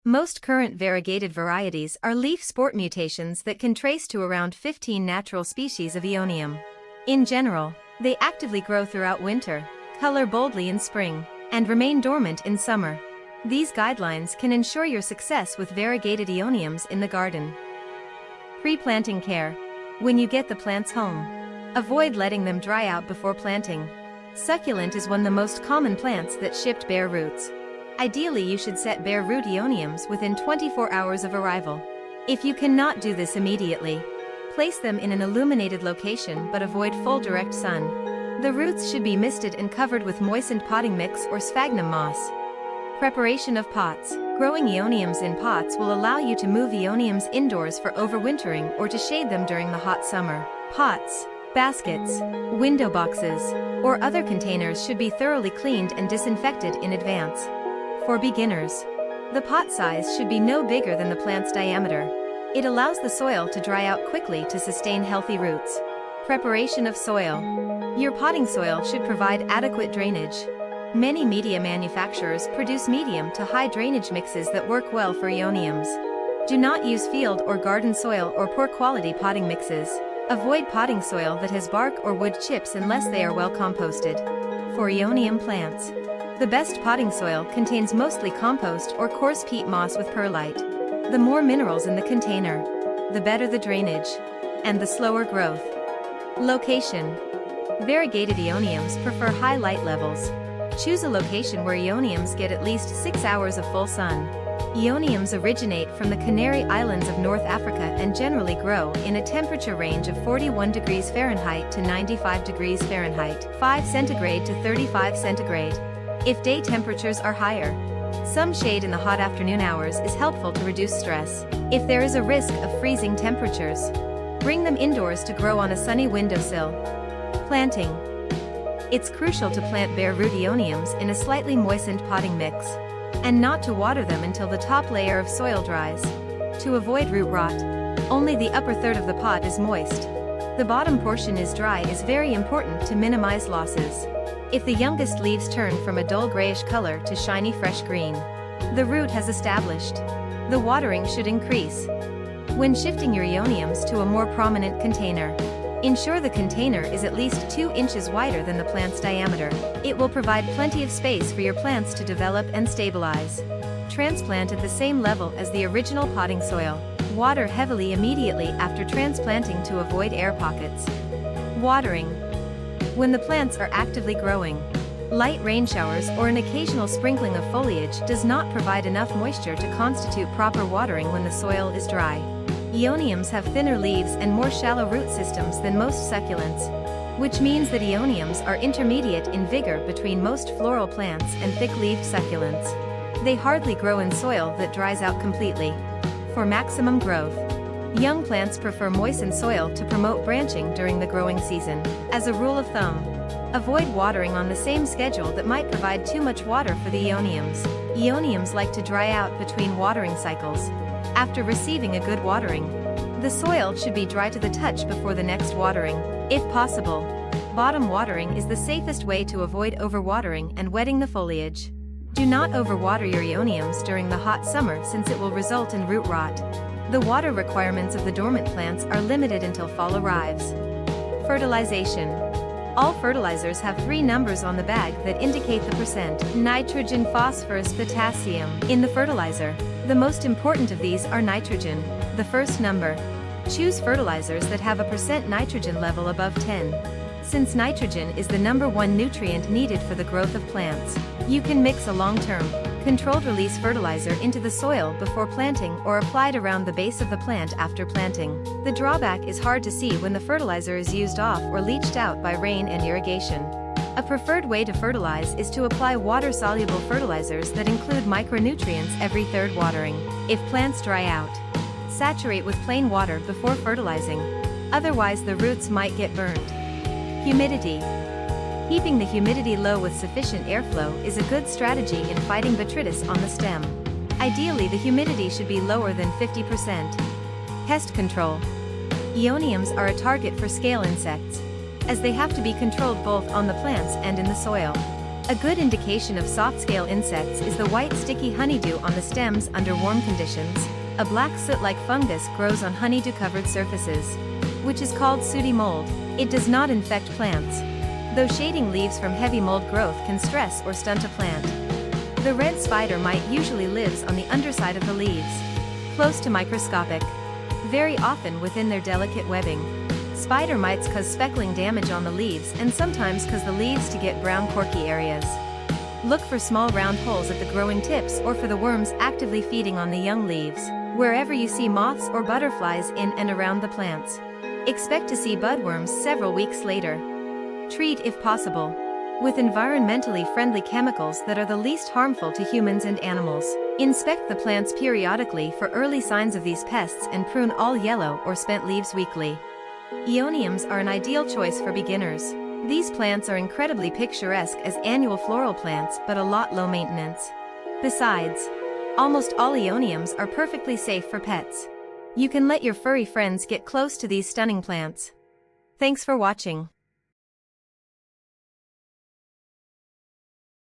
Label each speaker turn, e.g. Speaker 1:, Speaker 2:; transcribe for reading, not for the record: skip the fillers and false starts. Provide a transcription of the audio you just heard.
Speaker 1: Most current variegated varieties are leaf sport mutations that can trace to around 15 natural species of Aeonium. In general, they actively grow throughout winter, color boldly in spring, and remain dormant in summer. These guidelines can ensure your success with variegated Aeoniums in the garden. Pre-planting care. When you get the plants home, avoid letting them dry out before planting. Succulent is one of the most common plants that shipped bare roots. Ideally, you should set bare root Aeoniums within 24 hours of arrival. If you cannot do this immediately, place them in an illuminated location but avoid full direct sun. The roots should be misted and covered with moistened potting mix or sphagnum moss. Preparation of pots. Growing Aeoniums in pots will allow you to move Aeoniums indoors for overwintering or to shade them during the hot summer. Pots, baskets, window boxes, or other containers should be thoroughly cleaned and disinfected in advance. For beginners, the pot size should be no bigger than the plant's diameter. It allows the soil to dry out quickly to sustain healthy roots. Preparation of soil. Your potting soil should provide adequate drainage. Many media manufacturers produce medium to high drainage mixes that work well for Aeoniums. Do not use field or garden soil or poor quality potting mixes. Avoid potting soil that has bark or wood chips unless they are well composted. For Aeonium plants, the best potting soil contains mostly compost or coarse peat moss with perlite. The more minerals in the container, the better the drainage, and the slower growth. Location. Variegated Aeoniums prefer high light levels. Choose a location where Aeoniums get at least 6 hours of full sun. Aeoniums originate from the Canary Islands of North Africa and generally grow in a temperature range of 41 degrees Fahrenheit to 95 degrees Fahrenheit, 5 centigrade to 35 centigrade. If day temperatures are higher, some shade in the hot afternoon hours is helpful to reduce stress. If there is a risk of freezing temperatures, bring them indoors to grow on a sunny windowsill. Planting. It's crucial to plant bare root Aeoniums in a slightly moistened potting mix, and not to water them until the top layer of soil dries. To avoid root rot, only the upper third of the pot is moist. The bottom portion is dry is very important to minimize losses. If the youngest leaves turn from a dull grayish color to shiny fresh green, the root has established. The watering should increase. When shifting your Aeoniums to a more prominent container, ensure the container is at least 2 inches wider than the plant's diameter. It will provide plenty of space for your plants to develop and stabilize. Transplant at the same level as the original potting soil. Water heavily immediately after transplanting to avoid air pockets. Watering. When the plants are actively growing, light rain showers or an occasional sprinkling of foliage does not provide enough moisture to constitute proper watering when the soil is dry. Aeoniums have thinner leaves and more shallow root systems than most succulents, which means that Aeoniums are intermediate in vigor between most floral plants and thick-leaved succulents. They hardly grow in soil that dries out completely. For maximum growth, young plants prefer moistened soil to promote branching during the growing season. As a rule of thumb, avoid watering on the same schedule that might provide too much water for the Aeoniums. Aeoniums like to dry out between watering cycles. After receiving a good watering, the soil should be dry to the touch before the next watering. If possible, bottom watering is the safest way to avoid overwatering and wetting the foliage. Do not overwater your Aeoniums during the hot summer since it will result in root rot. The water requirements of the dormant plants are limited until fall arrives. Fertilization. All fertilizers have 3 numbers on the bag that indicate the percent nitrogen, phosphorus, potassium in the fertilizer. The most important of these are nitrogen, the first number. Choose fertilizers that have a percent nitrogen level above 10. Since nitrogen is the #1 nutrient needed for the growth of plants, you can mix a long-term, controlled release fertilizer into the soil before planting or applied around the base of the plant after planting. The drawback is hard to see when the fertilizer is used off or leached out by rain and irrigation. A preferred way to fertilize is to apply water-soluble fertilizers that include micronutrients every 3rd watering. If plants dry out, saturate with plain water before fertilizing. Otherwise, the roots might get burned. Humidity. Keeping the humidity low with sufficient airflow is a good strategy in fighting botrytis on the stem. Ideally, the humidity should be lower than 50%. Pest control. Aeoniums are a target for scale insects, as they have to be controlled both on the plants and in the soil. A good indication of soft-scale insects is the white sticky honeydew on the stems under warm conditions. A black soot-like fungus grows on honeydew-covered surfaces, which is called sooty mold. It does not infect plants, though shading leaves from heavy mold growth can stress or stunt a plant. The red spider mite usually lives on the underside of the leaves, close to microscopic, very often within their delicate webbing. Spider mites cause speckling damage on the leaves and sometimes cause the leaves to get brown corky areas. Look for small round holes at the growing tips or for the worms actively feeding on the young leaves, wherever you see moths or butterflies in and around the plants. Expect to see budworms several weeks later. Treat if possible with environmentally friendly chemicals that are the least harmful to humans and animals. Inspect the plants periodically for early signs of these pests and prune all yellow or spent leaves weekly. Aeoniums are an ideal choice for beginners. These plants are incredibly picturesque as annual floral plants but a lot low maintenance. Besides, almost all aeoniums are perfectly safe for pets. You can let your furry friends get close to these stunning plants. Thanks for watching.